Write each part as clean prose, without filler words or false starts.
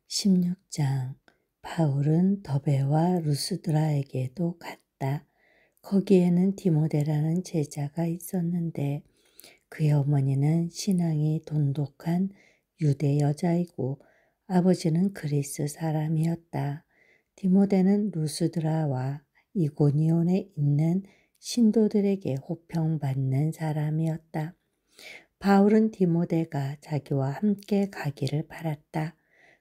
16장. 바울은 더베와 루스드라에게도 갔다. 거기에는 디모데라는 제자가 있었는데 그의 어머니는 신앙이 돈독한 유대 여자이고 아버지는 그리스 사람이었다. 디모데는 루스드라와 이고니온에 있는 신도들에게 호평받는 사람이었다. 바울은 디모데가 자기와 함께 가기를 바랐다.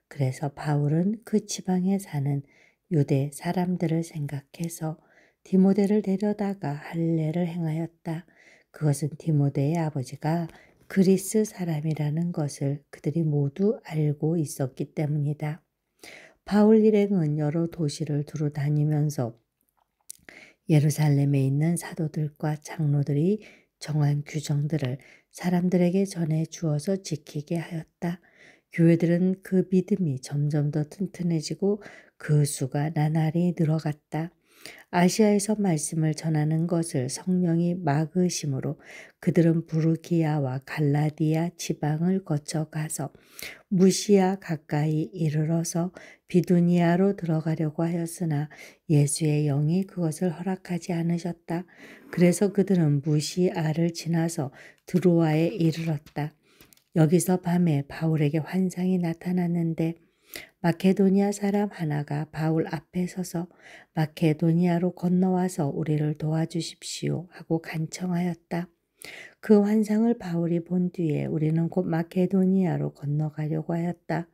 그래서 바울은 그 지방에 사는 유대 사람들을 생각해서 디모데를 데려다가 할례를 행하였다. 그것은 디모데의 아버지가 그리스 사람이라는 것을 그들이 모두 알고 있었기 때문이다. 바울 일행은 여러 도시를 두루 다니면서 예루살렘에 있는 사도들과 장로들이 정한 규정들을 사람들에게 전해 주어서 지키게 하였다. 교회들은 그 믿음이 점점 더 튼튼해지고 그 수가 나날이 늘어갔다. 아시아에서 말씀을 전하는 것을 성령이 막으심으로 그들은 부르기아와 갈라디아 지방을 거쳐가서 무시아 가까이 이르러서 비두니아로 들어가려고 하였으나 예수의 영이 그것을 허락하지 않으셨다. 그래서 그들은 무시아를 지나서 드로아에 이르렀다. 여기서 밤에 바울에게 환상이 나타났는데 마케도니아 사람 하나가 바울 앞에 서서 마케도니아로 건너와서 우리를 도와주십시오 하고 간청하였다. 그 환상을 바울이 본 뒤에 우리는 곧 마케도니아로 건너가려고 하였다.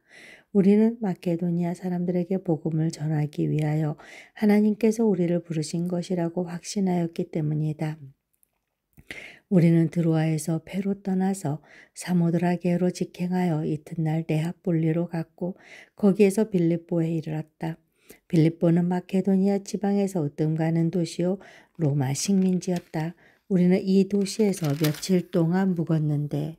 우리는 마케도니아 사람들에게 복음을 전하기 위하여 하나님께서 우리를 부르신 것이라고 확신하였기 때문이다. 우리는 드로아에서 배로 떠나서 사모드라게로 직행하여 이튿날 네아폴리로 갔고 거기에서 빌립보에 이르렀다. 빌립보는 마케도니아 지방에서 으뜸 가는 도시요 로마 식민지였다. 우리는 이 도시에서 며칠 동안 묵었는데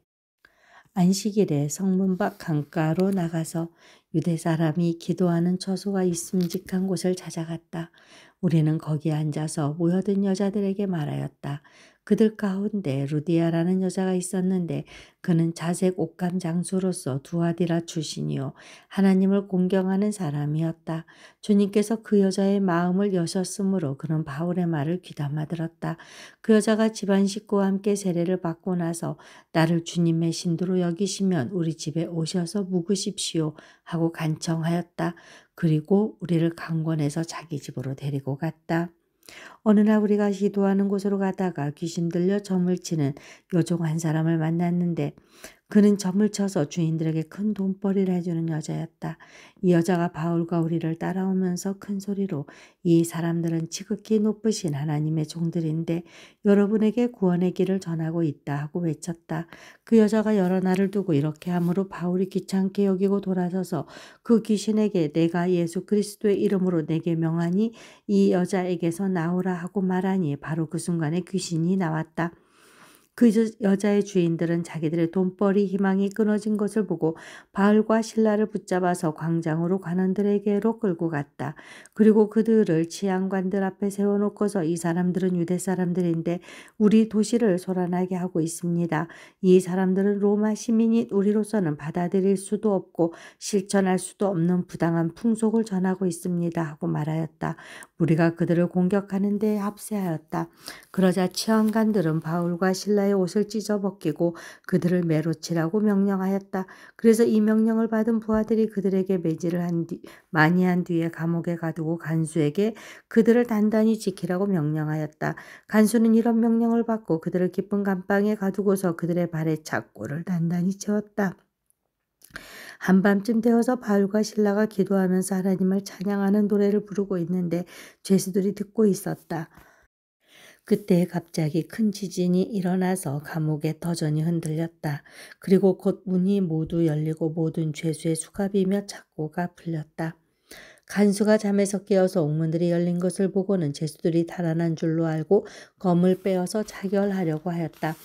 안식일에 성문 밖 강가로 나가서 유대 사람이 기도하는 처소가 있음직한 곳을 찾아갔다. 우리는 거기에 앉아서 모여든 여자들에게 말하였다. 그들 가운데 루디아라는 여자가 있었는데 그는 자색 옥감 장수로서 두아디라 출신이요 하나님을 공경하는 사람이었다. 주님께서 그 여자의 마음을 여셨으므로 그는 바울의 말을 귀담아 들었다. 그 여자가 집안 식구와 함께 세례를 받고 나서 나를 주님의 신도로 여기시면 우리 집에 오셔서 묵으십시오 하고 간청하였다. 그리고 우리를 강권해서 자기 집으로 데리고 갔다. 어느 날 우리가 기도하는 곳으로 가다가 귀신 들려 점을 치는 여종 한 사람을 만났는데 그는 점을 쳐서 주인들에게 큰 돈벌이를 해주는 여자였다. 이 여자가 바울과 우리를 따라오면서 큰 소리로 이 사람들은 지극히 높으신 하나님의 종들인데 여러분에게 구원의 길을 전하고 있다 하고 외쳤다. 그 여자가 여러 날을 두고 이렇게 함으로 바울이 귀찮게 여기고 돌아서서 그 귀신에게 내가 예수 그리스도의 이름으로 내게 명하니 이 여자에게서 나오라 하고 말하니 바로 그 순간에 귀신이 나왔다. 그 여자의 주인들은 자기들의 돈벌이 희망이 끊어진 것을 보고 바울과 실라를 붙잡아서 광장으로 관원들에게로 끌고 갔다. 그리고 그들을 치안관들 앞에 세워놓고서 이 사람들은 유대 사람들인데 우리 도시를 소란하게 하고 있습니다. 이 사람들은 로마 시민인 우리로서는 받아들일 수도 없고 실천할 수도 없는 부당한 풍속을 전하고 있습니다 하고 말하였다. 우리가 그들을 공격하는 데 합세하였다. 그러자 치안관들은 바울과 신라의 옷을 찢어 벗기고 그들을 매로 치라고 명령하였다. 그래서 이 명령을 받은 부하들이 그들에게 매질을 많이 한 뒤에 감옥에 가두고 간수에게 그들을 단단히 지키라고 명령하였다. 간수는 이런 명령을 받고 그들을 깊은 감방에 가두고서 그들의 발에 착고를 단단히 채웠다. 한밤쯤 되어서 바울과 신라가 기도하면서 하나님을 찬양하는 노래를 부르고 있는데 죄수들이 듣고 있었다. 그때 갑자기 큰 지진이 일어나서 감옥의 터전이 흔들렸다. 그리고 곧 문이 모두 열리고 모든 죄수의 수갑이며 착고가 풀렸다. 간수가 잠에서 깨어서 옥문들이 열린 것을 보고는 죄수들이 달아난 줄로 알고 검을 빼어서 차결하려고 하였다.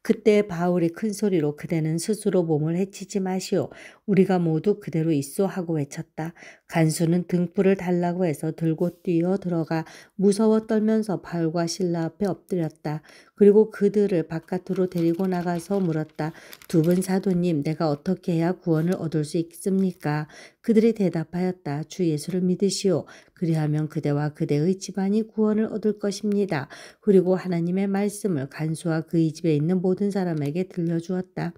그때 바울이 큰 소리로 그대는 스스로 몸을 해치지 마시오. 우리가 모두 그대로 있소 하고 외쳤다. 간수는 등불을 달라고 해서 들고 뛰어 들어가 무서워 떨면서 바울과 실라 앞에 엎드렸다. 그리고 그들을 바깥으로 데리고 나가서 물었다. 두 분 사도님, 내가 어떻게 해야 구원을 얻을 수 있습니까? 그들이 대답하였다. 주 예수를 믿으시오. 그리하면 그대와 그대의 집안이 구원을 얻을 것입니다. 그리고 하나님의 말씀을 간수와 그의 집에 있는 모든 사람에게 들려주었다.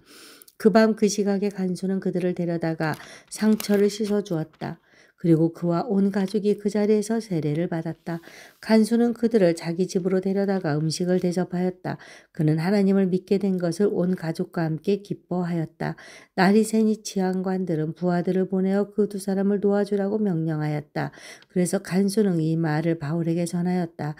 그 밤 그 시각에 간수는 그들을 데려다가 상처를 씻어주었다. 그리고 그와 온 가족이 그 자리에서 세례를 받았다. 간수는 그들을 자기 집으로 데려다가 음식을 대접하였다. 그는 하나님을 믿게 된 것을 온 가족과 함께 기뻐하였다. 날이 새니 치안관들은 부하들을 보내어 그 두 사람을 도와주라고 명령하였다. 그래서 간수는 이 말을 바울에게 전하였다.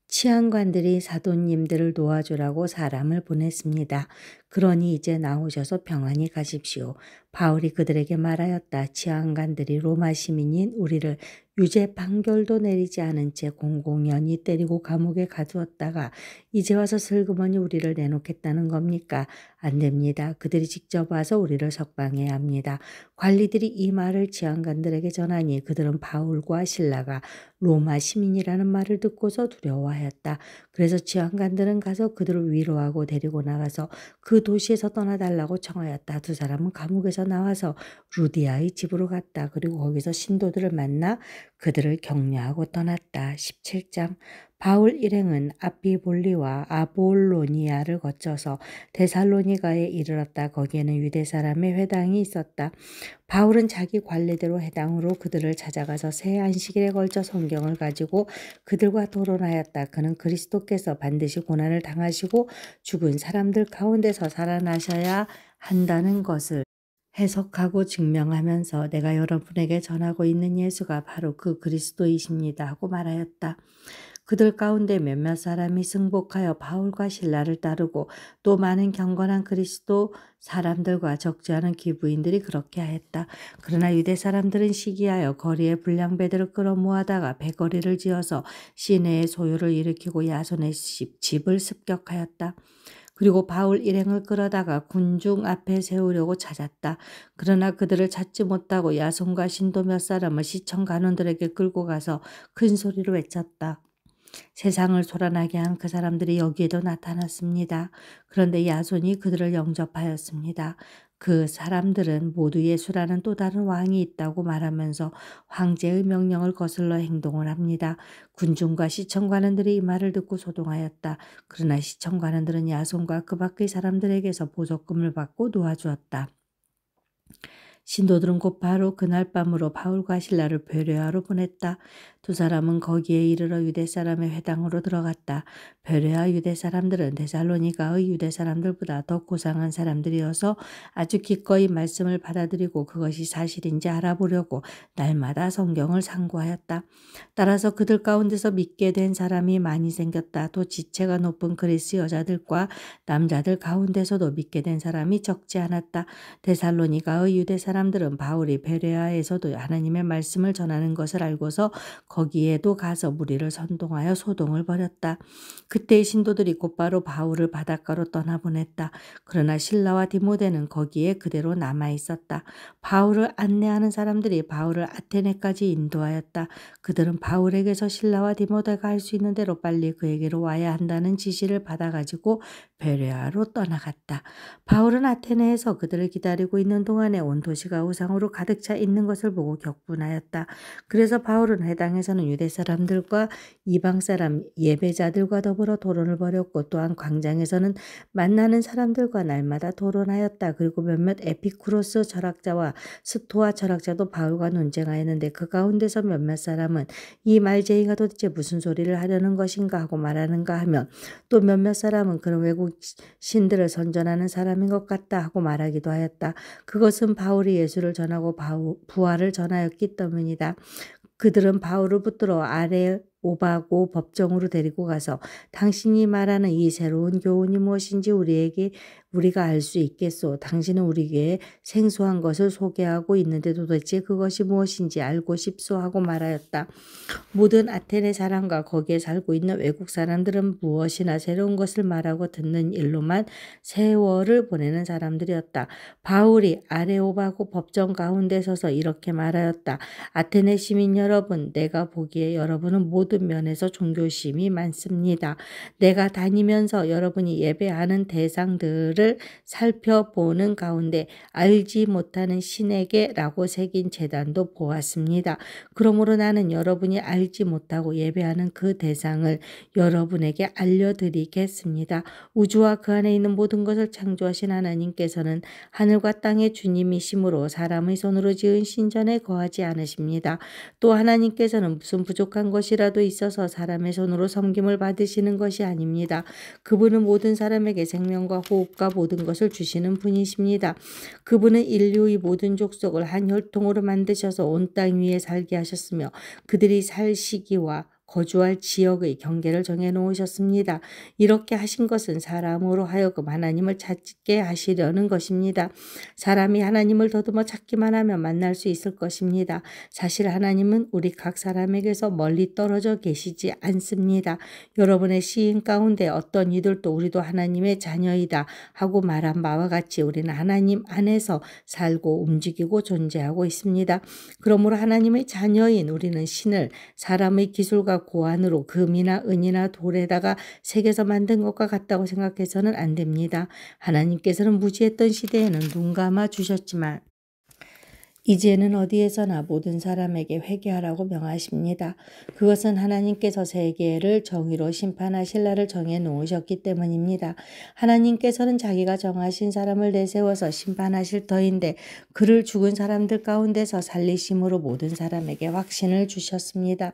치안관들이 사도님들을 도와주라고 사람을 보냈습니다. 그러니 이제 나오셔서 평안히 가십시오. 바울이 그들에게 말하였다. 치안관들이 로마 시민인 우리를 유죄 판결도 내리지 않은 채 공공연히 때리고 감옥에 가두었다가 이제 와서 슬그머니 우리를 내놓겠다는 겁니까? 안 됩니다. 그들이 직접 와서 우리를 석방해야 합니다. 관리들이 이 말을 치안관들에게 전하니 그들은 바울과 실라가 로마 시민이라는 말을 듣고서 두려워하였다. 그래서 치안관들은 가서 그들을 위로하고 데리고 나가서 그 도시에서 떠나달라고 청하였다. 두 사람은 감옥에서 나와서 루디아의 집으로 갔다. 그리고 거기서 신도들을 만나 그들을 격려하고 떠났다. 17장 바울 일행은 아피볼리와 아볼로니아를 거쳐서 데살로니가에 이르렀다. 거기에는 유대 사람의 회당이 있었다. 바울은 자기 관례대로 회당으로 그들을 찾아가서 새 안식일에 걸쳐 성경을 가지고 그들과 토론하였다. 그는 그리스도께서 반드시 고난을 당하시고 죽은 사람들 가운데서 살아나셔야 한다는 것을 해석하고 증명하면서 내가 여러분에게 전하고 있는 예수가 바로 그 그리스도이십니다 하고 말하였다. 그들 가운데 몇몇 사람이 승복하여 바울과 실라를 따르고 또 많은 경건한 그리스도 사람들과 적지 않은 기부인들이 그렇게 하였다. 그러나 유대 사람들은 시기하여 거리에 불량배들을 끌어모아다가 배거리를 지어서 시내의 소요를 일으키고 야손의 집을 습격하였다. 그리고 바울 일행을 끌어다가 군중 앞에 세우려고 찾았다. 그러나 그들을 찾지 못하고 야손과 신도 몇 사람을 시청 간원들에게 끌고 가서 큰 소리로 외쳤다. 세상을 소란하게 한 그 사람들이 여기에도 나타났습니다. 그런데 야손이 그들을 영접하였습니다. 그 사람들은 모두 예수라는 또 다른 왕이 있다고 말하면서 황제의 명령을 거슬러 행동을 합니다. 군중과 시청관원들이 이 말을 듣고 소동하였다. 그러나 시청관원들은 야손과 그 밖의 사람들에게서 보석금을 받고 도와주었다. 신도들은 곧바로 그날 밤으로 바울과 실라를 베레아로 보냈다. 두 사람은 거기에 이르러 유대 사람의 회당으로 들어갔다. 베레아 유대 사람들은 데살로니가의 유대 사람들보다 더 고상한 사람들이어서 아주 기꺼이 말씀을 받아들이고 그것이 사실인지 알아보려고 날마다 성경을 상고하였다. 따라서 그들 가운데서 믿게 된 사람이 많이 생겼다. 또 지체가 높은 그리스 여자들과 남자들 가운데서도 믿게 된 사람이 적지 않았다. 데살로니가의 유대 사람들은 바울이 베레아에서도 하나님의 말씀을 전하는 것을 알고서 거기에도 가서 무리를 선동하여 소동을 벌였다. 그때 신도들이 곧바로 바울을 바닷가로 떠나보냈다. 그러나 실라와 디모데는 거기에 그대로 남아있었다. 바울을 안내하는 사람들이 바울을 아테네까지 인도하였다. 그들은 바울에게서 실라와 디모데가 할 수 있는 대로 빨리 그에게로 와야 한다는 지시를 받아가지고 베레아로 떠나갔다. 바울은 아테네에서 그들을 기다리고 있는 동안에 온 도시가 우상으로 가득 차 있는 것을 보고 격분하였다. 그래서 바울은 회당에서는 유대 사람들과 이방 사람 예배자들과 더불어 토론을 벌였고 또한 광장에서는 만나는 사람들과 날마다 토론하였다. 그리고 몇몇 에피쿠로스 철학자와 스토아 철학자도 바울과 논쟁하였는데 그 가운데서 몇몇 사람은 이 말쟁이가 도대체 무슨 소리를 하려는 것인가 하고 말하는가 하면 또 몇몇 사람은 그런 외국 신들을 선전하는 사람인 것 같다 하고 말하기도 하였다. 그것은 바울이 예수를 전하고 부활을 전하였기 때문이다. 그들은 바울을 붙들어 오바고 법정으로 데리고 가서 당신이 말하는 이 새로운 교훈이 무엇인지 우리가 알 수 있겠소. 당신은 우리에게 생소한 것을 소개하고 있는데 도대체 그것이 무엇인지 알고 싶소 하고 말하였다. 모든 아테네 사람과 거기에 살고 있는 외국 사람들은 무엇이나 새로운 것을 말하고 듣는 일로만 세월을 보내는 사람들이었다. 바울이 아레오바고 법정 가운데 서서 이렇게 말하였다. 아테네 시민 여러분, 내가 보기에 여러분은 모든 면에서 종교심이 많습니다. 내가 다니면서 여러분이 예배하는 대상들을 살펴보는 가운데 알지 못하는 신에게라고 새긴 제단도 보았습니다. 그러므로 나는 여러분이 알지 못하고 예배하는 그 대상을 여러분에게 알려드리겠습니다. 우주와 그 안에 있는 모든 것을 창조하신 하나님께서는 하늘과 땅의 주님이시므로 사람의 손으로 지은 신전에 거하지 않으십니다. 또 하나님께서는 무슨 부족한 것이라도 있어서 사람의 손으로 섬김을 받으시는 것이 아닙니다. 그분은 모든 사람에게 생명과 호흡과 모든 것을 주시는 분이십니다. 그분은 인류의 모든 족속을 한 혈통으로 만드셔서 온 땅 위에 살게 하셨으며 그들이 살 시기와 거주할 지역의 경계를 정해놓으셨습니다. 이렇게 하신 것은 사람으로 하여금 하나님을 찾게 하시려는 것입니다. 사람이 하나님을 더듬어 찾기만 하면 만날 수 있을 것입니다. 사실 하나님은 우리 각 사람에게서 멀리 떨어져 계시지 않습니다. 여러분의 시인 가운데 어떤 이들도 우리도 하나님의 자녀이다 하고 말한 바와 같이 우리는 하나님 안에서 살고 움직이고 존재하고 있습니다. 그러므로 하나님의 자녀인 우리는 신을 사람의 기술과 고안으로 금이나 은이나 돌에다가 새겨서 만든 것과 같다고 생각해서는 안 됩니다. 하나님께서는 무지했던 시대에는 눈 감아 주셨지만 이제는 어디에서나 모든 사람에게 회개하라고 명하십니다. 그것은 하나님께서 세계를 정의로 심판하실 날을 정해 놓으셨기 때문입니다. 하나님께서는 자기가 정하신 사람을 내세워서 심판하실 터인데 그를 죽은 사람들 가운데서 살리심으로 모든 사람에게 확신을 주셨습니다.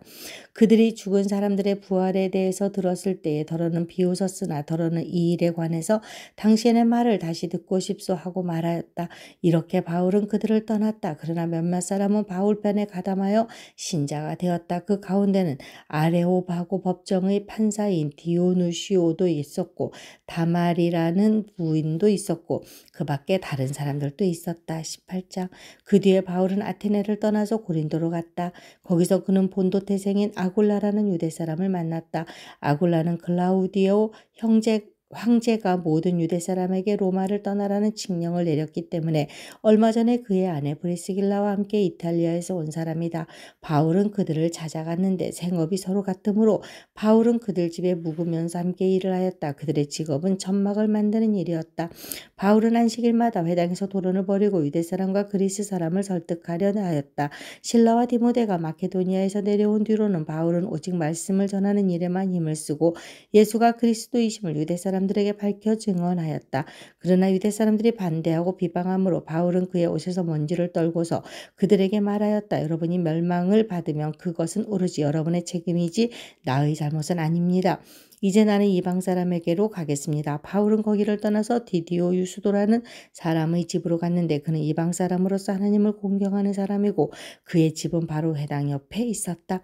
그들이 죽은 사람들의 부활에 대해서 들었을 때에 더러는 비웃었으나 더러는 이 일에 관해서 당신의 말을 다시 듣고 싶소 하고 말하였다. 이렇게 바울은 그들을 떠났다. 그러나 몇몇 사람은 바울 편에 가담하여 신자가 되었다. 그 가운데는 아레오바고 법정의 판사인 디오누시오도 있었고 다말이라는 부인도 있었고 그 밖에 다른 사람들도 있었다. 18장. 그 뒤에 바울은 아테네를 떠나서 고린도로 갔다. 거기서 그는 본도 태생인 아굴라라는 유대 사람을 만났다. 아굴라는 클라우디오 황제가 모든 유대 사람에게 로마를 떠나라는 칙령을 내렸기 때문에 얼마 전에 그의 아내 브리스길라와 함께 이탈리아에서 온 사람이다. 바울은 그들을 찾아갔는데 생업이 서로 같으므로 바울은 그들 집에 묵으면서 함께 일을 하였다. 그들의 직업은 점막을 만드는 일이었다. 바울은 안식일마다 회당에서 토론을 벌이고 유대 사람과 그리스 사람을 설득하려 하였다. 실라와 디모데가 마케도니아에서 내려온 뒤로는 바울은 오직 말씀을 전하는 일에만 힘을 쓰고 예수가 그리스도이심을 유대 사람들에게 밝혀 증언하였다. 그러나 유대 사람들이 반대하고 비방함으로 바울은 그의 옷에서 먼지를 떨고서 그들에게 말하였다. 여러분이 멸망을 받으면 그것은 오로지 여러분의 책임이지 나의 잘못은 아닙니다. 이제 나는 이방 사람에게로 가겠습니다. 바울은 거기를 떠나서 디디오 유수도라는 사람의 집으로 갔는데 그는 이방 사람으로서 하나님을 공경하는 사람이고 그의 집은 바로 회당 옆에 있었다.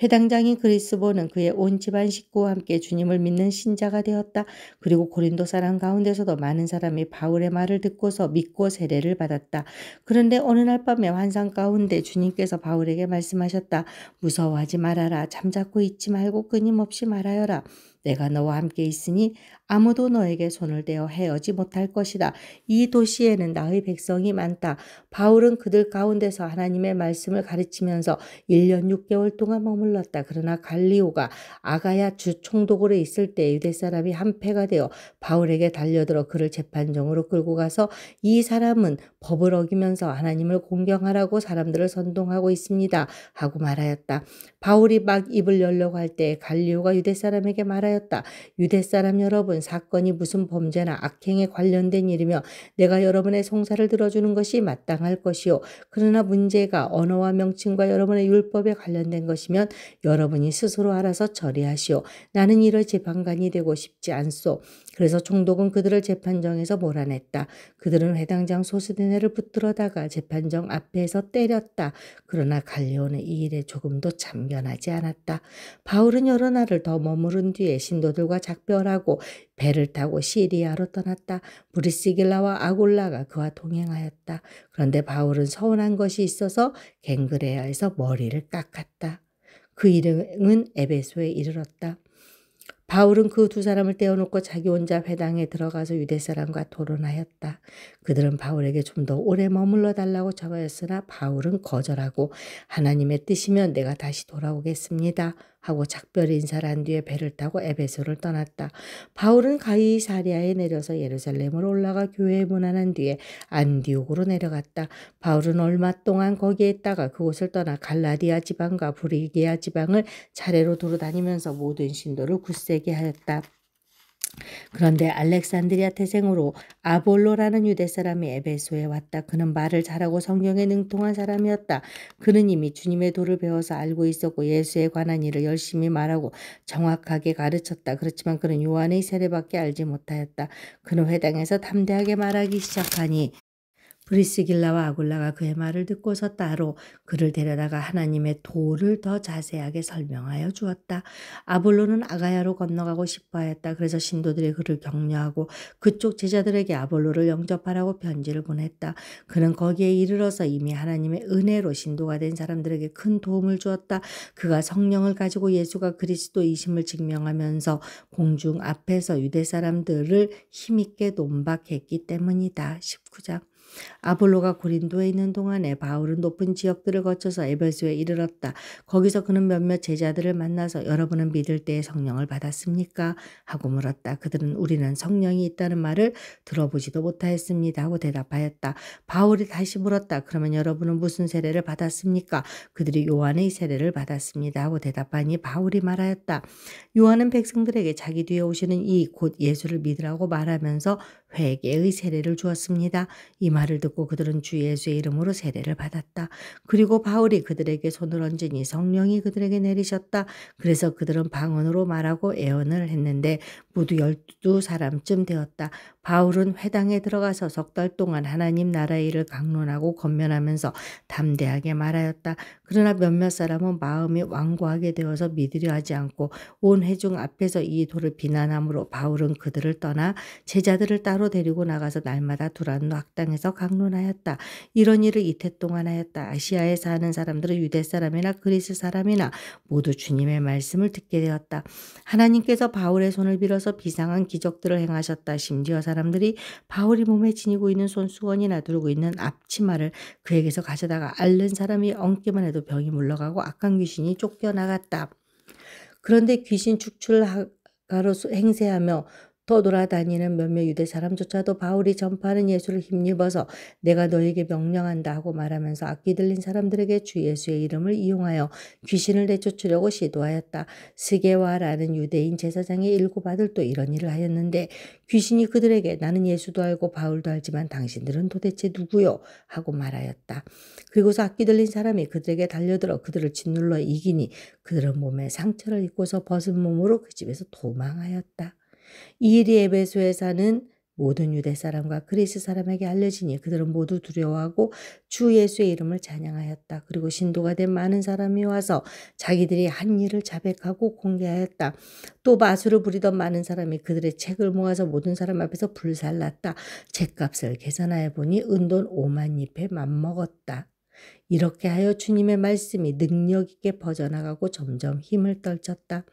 회당장인 그리스보는 그의 온 집안 식구와 함께 주님을 믿는 신자가 되었다. 그리고 고린도 사람 가운데서도 많은 사람이 바울의 말을 듣고서 믿고 세례를 받았다. 그런데 어느 날 밤에 환상 가운데 주님께서 바울에게 말씀하셨다. 무서워하지 말아라. 잠자코 있지 말고 끊임없이 말하여라. 내가 너와 함께 있으니 아무도 너에게 손을 대어 헤어지 못할 것이다. 이 도시에는 나의 백성이 많다. 바울은 그들 가운데서 하나님의 말씀을 가르치면서 1년 6개월 동안 머물렀다. 그러나 갈리오가 아가야 주 총독으로 있을 때 유대 사람이 한패가 되어 바울에게 달려들어 그를 재판정으로 끌고 가서 이 사람은 법을 어기면서 하나님을 공경하라고 사람들을 선동하고 있습니다. 하고 말하였다. 바울이 막 입을 열려고 할 때 갈리오가 유대 사람에게 말하였다. 말하였다. 유대 사람 여러분, 사건이 무슨 범죄나 악행에 관련된 일이며 내가 여러분의 송사를 들어주는 것이 마땅할 것이요. 그러나 문제가 언어와 명칭과 여러분의 율법에 관련된 것이면 여러분이 스스로 알아서 처리하시오. 나는 이럴 재판관이 되고 싶지 않소. 그래서 총독은 그들을 재판정에서 몰아냈다. 그들은 회당장 소스데네를 붙들어다가 재판정 앞에서 때렸다. 그러나 갈리오는 이 일에 조금도 참견하지 않았다. 바울은 여러 날을 더 머무른 뒤에 신도들과 작별하고 배를 타고 시리아로 떠났다. 브리스길라와 아굴라가 그와 동행하였다. 그런데 바울은 서운한 것이 있어서 갱그레아에서 머리를 깎았다. 그 일은 에베소에 이르렀다. 바울은 그 두 사람을 떼어놓고 자기 혼자 회당에 들어가서 유대 사람과 토론하였다. 그들은 바울에게 좀 더 오래 머물러 달라고 청하였으나 바울은 거절하고 하나님의 뜻이면 내가 다시 돌아오겠습니다 하고 작별 인사를 한 뒤에 배를 타고 에베소를 떠났다. 바울은 가이사랴에 내려서 예루살렘으로 올라가 교회에 문안한 뒤에 안디옥으로 내려갔다. 바울은 얼마 동안 거기에 있다가 그곳을 떠나 갈라디아 지방과 브리기아 지방을 차례로 돌아다니면서 모든 신도를 굳세게 하였다. 그런데 알렉산드리아 태생으로 아볼로라는 유대 사람이 에베소에 왔다. 그는 말을 잘하고 성경에 능통한 사람이었다. 그는 이미 주님의 도를 배워서 알고 있었고 예수에 관한 일을 열심히 말하고 정확하게 가르쳤다. 그렇지만 그는 요한의 세례밖에 알지 못하였다. 그는 회당에서 담대하게 말하기 시작하니 브리스길라와 아굴라가 그의 말을 듣고서 따로 그를 데려다가 하나님의 도를 더 자세하게 설명하여 주었다. 아볼로는 아가야로 건너가고 싶어하였다. 그래서 신도들이 그를 격려하고 그쪽 제자들에게 아볼로를 영접하라고 편지를 보냈다. 그는 거기에 이르러서 이미 하나님의 은혜로 신도가 된 사람들에게 큰 도움을 주었다. 그가 성령을 가지고 예수가 그리스도이심을 증명하면서 공중 앞에서 유대 사람들을 힘있게 논박했기 때문이다. 19장. 아볼로가 고린도에 있는 동안에 바울은 높은 지역들을 거쳐서 에베소에 이르렀다. 거기서 그는 몇몇 제자들을 만나서 여러분은 믿을 때에 성령을 받았습니까? 하고 물었다. 그들은 우리는 성령이 있다는 말을 들어보지도 못하였습니다 하고 대답하였다. 바울이 다시 물었다. 그러면 여러분은 무슨 세례를 받았습니까? 그들이 요한의 세례를 받았습니다 하고 대답하니 바울이 말하였다. 요한은 백성들에게 자기 뒤에 오시는 이 곧 예수를 믿으라고 말하면서 회개의 세례를 주었습니다. 이 말을 듣고 그들은 주 예수의 이름으로 세례를 받았다. 그리고 바울이 그들에게 손을 얹으니 성령이 그들에게 내리셨다. 그래서 그들은 방언으로 말하고 애언을 했는데 모두 12사람쯤 되었다. 바울은 회당에 들어가서 석 달 동안 하나님 나라의 일을 강론하고 권면하면서 담대하게 말하였다. 그러나 몇몇 사람은 마음이 완고하게 되어서 믿으려 하지 않고 온 회중 앞에서 이 도를 비난함으로 바울은 그들을 떠나 제자들을 따로 데리고 나가서 날마다 두란노 학당에서 강론하였다. 이런 일을 이태 동안 하였다. 아시아에 사는 사람들은 유대 사람이나 그리스 사람이나 모두 주님의 말씀을 듣게 되었다. 하나님께서 바울의 손을 빌어서 비상한 기적들을 행하셨다. 심지어 사람들이 바울이 몸에 지니고 있는 손수건이나 들고 있는 앞치마를 그에게서 가져다가 앓는 사람이 얹기만 해도 병이 물러가고 악한 귀신이 쫓겨나갔다. 그런데 귀신 축출가로 행세하며 떠돌아다니는 몇몇 유대 사람조차도 바울이 전파하는 예수를 힘입어서 내가 너에게 명령한다 하고 말하면서 악기 들린 사람들에게 주 예수의 이름을 이용하여 귀신을 내쫓으려고 시도하였다. 스게와라는 유대인 제사장의 7 아들도 이런 일을 하였는데 귀신이 그들에게 나는 예수도 알고 바울도 알지만 당신들은 도대체 누구요? 하고 말하였다. 그리고서 악기 들린 사람이 그들에게 달려들어 그들을 짓눌러 이기니 그들은 몸에 상처를 입고서 벗은 몸으로 그 집에서 도망하였다. 이 일이 에베소에 사는 모든 유대 사람과 그리스 사람에게 알려지니 그들은 모두 두려워하고 주 예수의 이름을 찬양하였다. 그리고 신도가 된 많은 사람이 와서 자기들이 한 일을 자백하고 공개하였다. 또 마술을 부리던 많은 사람이 그들의 책을 모아서 모든 사람 앞에서 불살랐다. 책값을 계산하여 보니 은돈 5만 잎에 맞먹었다. 이렇게 하여 주님의 말씀이 능력 있게 퍼져나가고 점점 힘을 떨쳤다.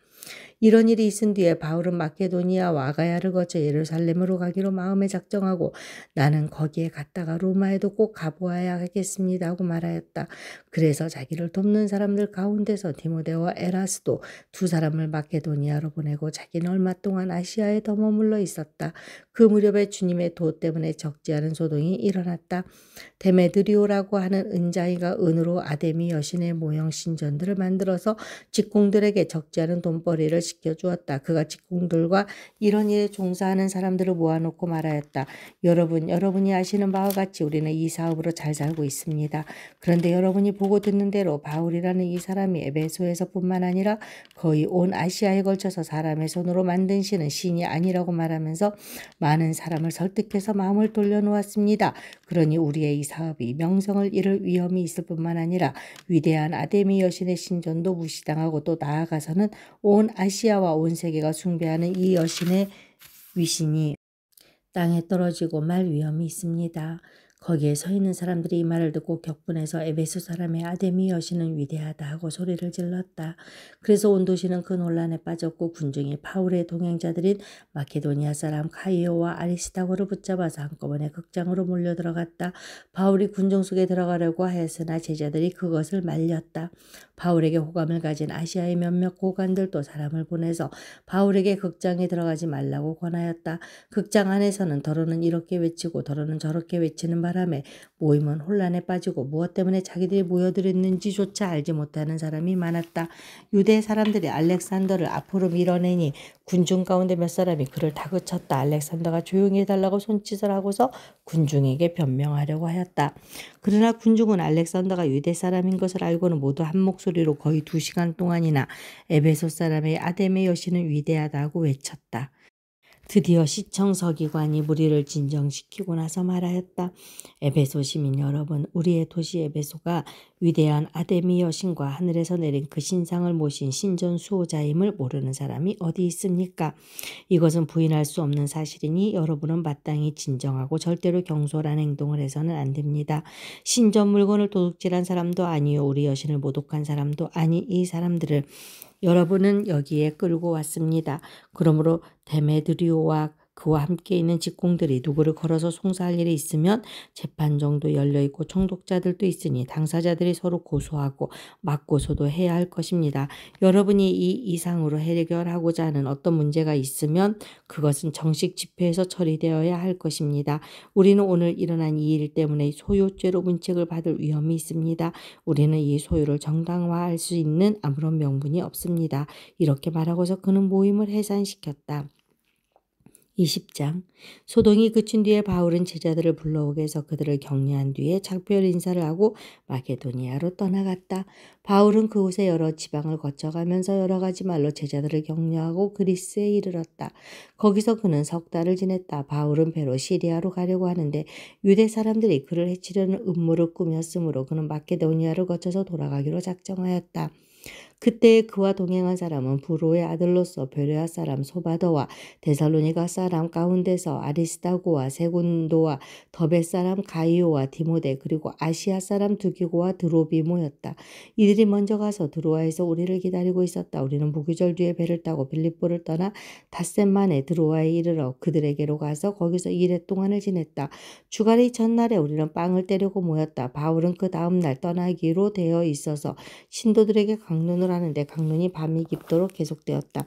이런 일이 있은 뒤에 바울은 마케도니아와 아가야를 거쳐 예루살렘으로 가기로 마음에 작정하고 나는 거기에 갔다가 로마에도 꼭 가보아야 하겠습니다 하고 말하였다. 그래서 자기를 돕는 사람들 가운데서 디모데와 에라스도 2 사람을 마케도니아로 보내고 자기는 얼마 동안 아시아에 더 머물러 있었다. 그 무렵에 주님의 도 때문에 적지 않은 소동이 일어났다. 데메드리오라고 하는 은자이가 은으로 아데미 여신의 모형 신전들을 만들어서 직공들에게 적지 않은 돈벌이 머리를 식혀주었다. 그가 직공들과 이런 일에 종사하는 사람들을 모아놓고 말하였다. 여러분이 아시는 바와 같이 우리는 이 사업으로 잘 살고 있습니다. 그런데 여러분이 보고 듣는 대로 바울이라는 이 사람이 에베소에서뿐만 아니라 거의 온 아시아에 걸쳐서 사람의 손으로 만든 신은 신이 아니라고 말하면서 많은 사람을 설득해서 마음을 돌려놓았습니다. 그러니 우리의 이 사업이 명성을 잃을 위험이 있을 뿐만 아니라 위대한 아데미 여신의 신전도 무시당하고 또 나아가서는 온 아시아와 온 세계가 숭배하는 이 여신의 위신이 땅에 떨어지고 말 위험이 있습니다. 거기에 서 있는 사람들이 이 말을 듣고 격분해서 에베소 사람의 아데미 여신은 위대하다 하고 소리를 질렀다. 그래서 온 도시는 그 논란에 빠졌고 군중이 바울의 동행자들인 마케도니아 사람 가이오와 아리스타고를 붙잡아서 한꺼번에 극장으로 몰려 들어갔다. 바울이 군중 속에 들어가려고 하였으나 제자들이 그것을 말렸다. 바울에게 호감을 가진 아시아의 몇몇 고관들도 사람을 보내서 바울에게 극장에 들어가지 말라고 권하였다. 극장 안에서는 더러는 이렇게 외치고 더러는 저렇게 외치는 바람에 모임은 혼란에 빠지고 무엇 때문에 자기들이 모여들었는지조차 알지 못하는 사람이 많았다. 유대 사람들이 알렉산더를 앞으로 밀어내니 군중 가운데 몇 사람이 그를 다그쳤다. 알렉산더가 조용히 해달라고 손짓을 하고서 군중에게 변명하려고 하였다. 그러나 군중은 알렉산더가 유대 사람인 것을 알고는 모두 한 목소리로 거의 2시간 동안이나 에베소 사람의 아데미 여신은 위대하다고 외쳤다. 드디어 시청 서기관이 무리를 진정시키고 나서 말하였다. 에베소 시민 여러분, 우리의 도시 에베소가 위대한 아데미 여신과 하늘에서 내린 그 신상을 모신 신전 수호자임을 모르는 사람이 어디 있습니까? 이것은 부인할 수 없는 사실이니 여러분은 마땅히 진정하고 절대로 경솔한 행동을 해서는 안 됩니다. 신전 물건을 도둑질한 사람도 아니요 우리 여신을 모독한 사람도 아니 이 사람들을 여러분은 여기에 끌고 왔습니다. 그러므로 데메드리오와 그와 함께 있는 직공들이 누구를 걸어서 송사할 일이 있으면 재판정도 열려있고 총독자들도 있으니 당사자들이 서로 고소하고 맞고소도 해야 할 것입니다. 여러분이 이 이상으로 해결하고자 하는 어떤 문제가 있으면 그것은 정식 집회에서 처리되어야 할 것입니다. 우리는 오늘 일어난 이 일 때문에 소유죄로 문책을 받을 위험이 있습니다. 우리는 이 소유를 정당화할 수 있는 아무런 명분이 없습니다. 이렇게 말하고서 그는 모임을 해산시켰다. 20장 소동이 그친 뒤에 바울은 제자들을 불러오게 해서 그들을 격려한 뒤에 작별 인사를 하고 마게도니아로 떠나갔다. 바울은 그곳에 여러 지방을 거쳐가면서 여러 가지 말로 제자들을 격려하고 그리스에 이르렀다. 거기서 그는 석 달을 지냈다. 바울은 배로 시리아로 가려고 하는데 유대 사람들이 그를 해치려는 음모를 꾸몄으므로 그는 마게도니아를 거쳐서 돌아가기로 작정하였다. 그때 그와 동행한 사람은 부로의 아들로서 베레아 사람 소바더와 데살로니가 사람 가운데서 아리스다고와 세군도와 더베 사람 가이오와 디모데 그리고 아시아 사람 두기고와 드로비모였다. 이들이 먼저 가서 드로아에서 우리를 기다리고 있었다. 우리는 무교절 뒤에 배를 타고 빌립보를 떠나 닷새 만에 드로아에 이르러 그들에게로 가서 거기서 2일 동안을 지냈다. 주간의 전날에 우리는 빵을 떼려고 모였다. 바울은 그 다음 날 떠나기로 되어 있어서 신도들에게 강론을 하는데 강론이 밤이 깊도록 계속되었다.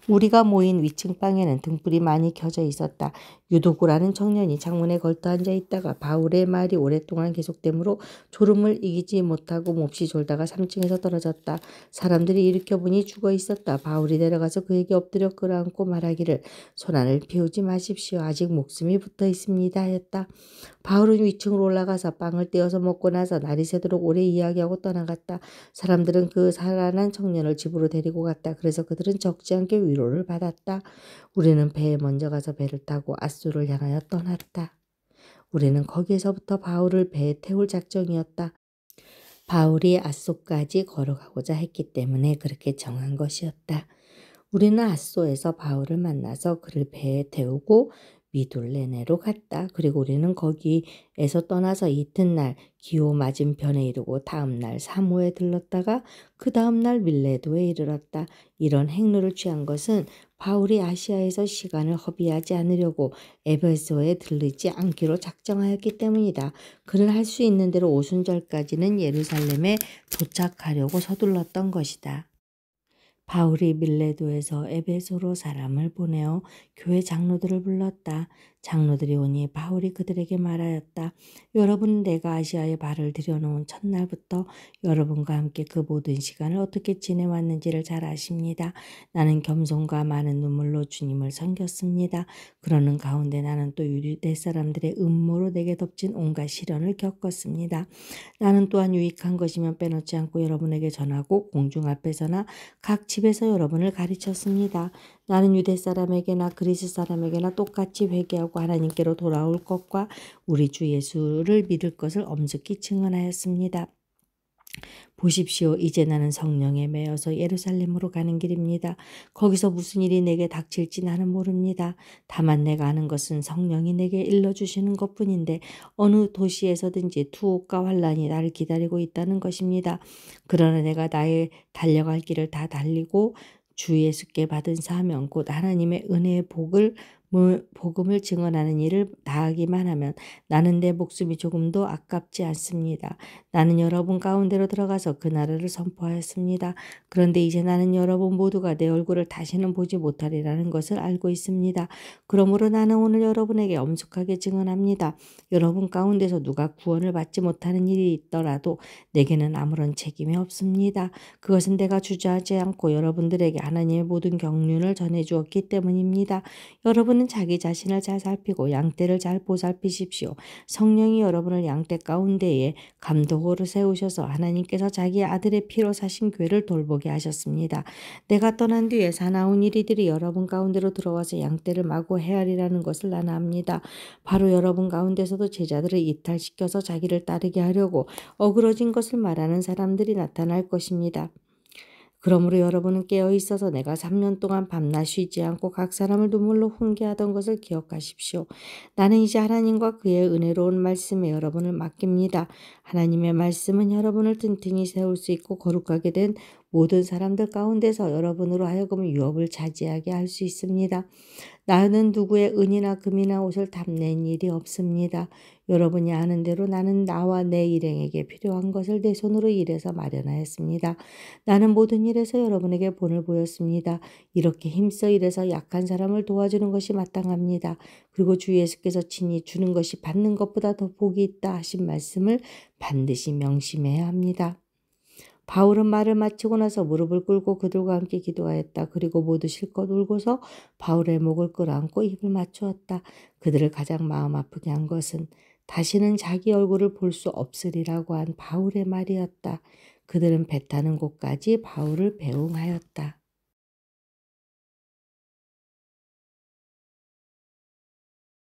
우리가 모인 위층 방에는 등불이 많이 켜져 있었다. 유도구라는 청년이 창문에 걸터 앉아 있다가 바울의 말이 오랫동안 계속되므로 졸음을 이기지 못하고 몹시 졸다가 3층에서 떨어졌다. 사람들이 일으켜보니 죽어 있었다. 바울이 내려가서 그에게 엎드려 끌어안고 말하기를 소란을 피우지 마십시오. 아직 목숨이 붙어 있습니다 했다. 바울은 위층으로 올라가서 빵을 떼어서 먹고 나서 날이 새도록 오래 이야기하고 떠나갔다. 사람들은 그 살아난 청년을 집으로 데리고 갔다. 그래서 그들은 적지 않게 위로를 받았다. 우리는 배에 먼저 가서 배를 타고 아소를 향하여 떠났다. 우리는 거기에서부터 바울을 배에 태울 작정이었다. 바울이 아소까지 걸어가고자 했기 때문에 그렇게 정한 것이었다. 우리는 아소에서 바울을 만나서 그를 배에 태우고 미둘레네로 갔다. 그리고 우리는 거기에서 떠나서 이튿날 기호 맞은편에 이르고 다음날 사모에 들렀다가 그 다음날 밀레도에 이르렀다. 이런 행로를 취한 것은 바울이 아시아에서 시간을 허비하지 않으려고 에베소에 들르지 않기로 작정하였기 때문이다. 그는 할 수 있는 대로 오순절까지는 예루살렘에 도착하려고 서둘렀던 것이다. 바울이 밀레도에서 에베소로 사람을 보내어 교회 장로들을 불렀다. 장로들이 오니 바울이 그들에게 말하였다. 여러분, 내가 아시아에 발을 들여놓은 첫날부터 여러분과 함께 그 모든 시간을 어떻게 지내왔는지를 잘 아십니다. 나는 겸손과 많은 눈물로 주님을 섬겼습니다. 그러는 가운데 나는 또 유대 사람들의 음모로 내게 덮친 온갖 시련을 겪었습니다. 나는 또한 유익한 것이면 빼놓지 않고 여러분에게 전하고 공중 앞에서나 각 집에서 여러분을 가르쳤습니다. 나는 유대 사람에게나 그리스 사람에게나 똑같이 회개하고 하나님께로 돌아올 것과 우리 주 예수를 믿을 것을 엄숙히 증언하였습니다. 보십시오. 이제 나는 성령에 매여서 예루살렘으로 가는 길입니다. 거기서 무슨 일이 내게 닥칠지 나는 모릅니다. 다만 내가 아는 것은 성령이 내게 일러주시는 것뿐인데 어느 도시에서든지 투옥과 환란이 나를 기다리고 있다는 것입니다. 그러나 내가 나의 달려갈 길을 다 달리고 주 예수께 받은 사명 곧 하나님의 은혜의 복음을 증언하는 일을 다하기만 하면 나는 내 목숨이 조금도 아깝지 않습니다. 나는 여러분 가운데로 들어가서 그 나라를 선포하였습니다. 그런데 이제 나는 여러분 모두가 내 얼굴을 다시는 보지 못하리라는 것을 알고 있습니다. 그러므로 나는 오늘 여러분에게 엄숙하게 증언합니다. 여러분 가운데서 누가 구원을 받지 못하는 일이 있더라도 내게는 아무런 책임이 없습니다. 그것은 내가 주저하지 않고 여러분들에게 하나님의 모든 경륜을 전해주었기 때문입니다. 여러분은 자기 자신을 잘 살피고 양떼를 잘 보살피십시오. 성령이 여러분을 양떼 가운데에 감독으로 세우셔서 하나님께서 자기 아들의 피로 사신 교회를 돌보게 하셨습니다. 내가 떠난 뒤에 사나운 이리들이 여러분 가운데로 들어와서 양떼를 마구 헤아리라는 것을 나는 압니다. 바로 여러분 가운데서도 제자들을 이탈시켜서 자기를 따르게 하려고 어그러진 것을 말하는 사람들이 나타날 것입니다. 그러므로 여러분은 깨어 있어서 내가 3년 동안 밤낮 쉬지 않고 각 사람을 눈물로 훈계하던 것을 기억하십시오. 나는 이제 하나님과 그의 은혜로운 말씀에 여러분을 맡깁니다. 하나님의 말씀은 여러분을 튼튼히 세울 수 있고 거룩하게 된 모든 사람들 가운데서 여러분으로 하여금 유업을 차지하게 할 수 있습니다. 나는 누구의 은이나 금이나 옷을 탐낸 일이 없습니다. 여러분이 아는 대로 나는 나와 내 일행에게 필요한 것을 내 손으로 일해서 마련하였습니다. 나는 모든 일에서 여러분에게 본을 보였습니다. 이렇게 힘써 일해서 약한 사람을 도와주는 것이 마땅합니다. 그리고 주 예수께서 친히 주는 것이 받는 것보다 더 복이 있다 하신 말씀을 반드시 명심해야 합니다. 바울은 말을 마치고 나서 무릎을 꿇고 그들과 함께 기도하였다. 그리고 모두 실컷 울고서 바울의 목을 끌어안고 입을 맞추었다. 그들을 가장 마음 아프게 한 것은 다시는 자기 얼굴을 볼 수 없으리라고 한 바울의 말이었다. 그들은 배 타는 곳까지 바울을 배웅하였다.